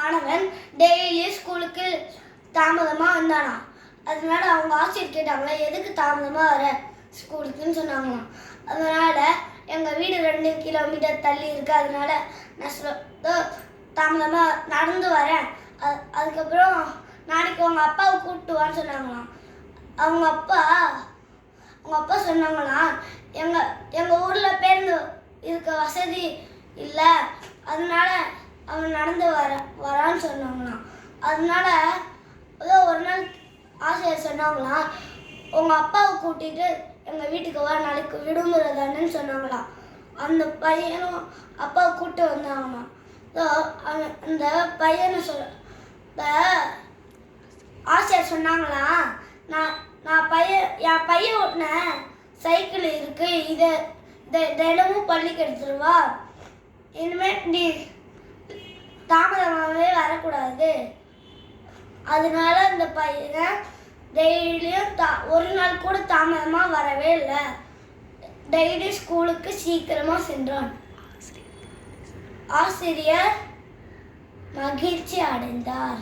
மாணவன் டெய்லி ஸ்கூலுக்கு தாமதமாக வந்தானா. அதனால அவங்க ஆசிரியர் கேட்டாங்களா, எதுக்கு தாமதமாக வர ஸ்கூலுக்குன்னு சொன்னாங்களாம். அதனால எங்கள் வீடு 2 கிலோமீட்டர் தள்ளி இருக்கு, அதனால நான் தாமதமாக நடந்து வரேன். அதுக்கப்புறம் நாளைக்கு உங்கள் அப்பாவை கூப்பிட்டு வான்னு சொன்னாங்களாம். அவங்க அப்பா சொன்னாங்களாம், எங்கள் ஊரில் பேருந்து இருக்க வசதி இல்லை, அதனால அவன் நடந்து வரான்னு சொன்னாங்களாம். அதனால ஒரு நாள் ஆசிரியர் சொன்னாங்களாம், உங்கள் அப்பாவை கூட்டிகிட்டு எங்கள் வீட்டுக்கு வா, நாளைக்கு விடுமுறை தானேன்னு சொன்னாங்களாம். அந்த பையனும் அப்பாவை கூப்பிட்டு வந்தாங்களாம். அந்த பையனை ஆசிரியர் சொன்னாங்களாம், என் பையன் ஓட்டின சைக்கிள் இருக்கு, இதை தினமும் பள்ளிக்கு எடுத்துருவா, இனிமேல் நீ தாமதமாகவே வரக்கூடாது. அதனால அந்த பையனை டெய்லியும் ஒரு நாள் கூட தாமதமாக வரவே இல்லை, டெய்லி ஸ்கூலுக்கு சீக்கிரமாக சென்றான். ஆசிரியர் மகிழ்ச்சி அடைந்தார்.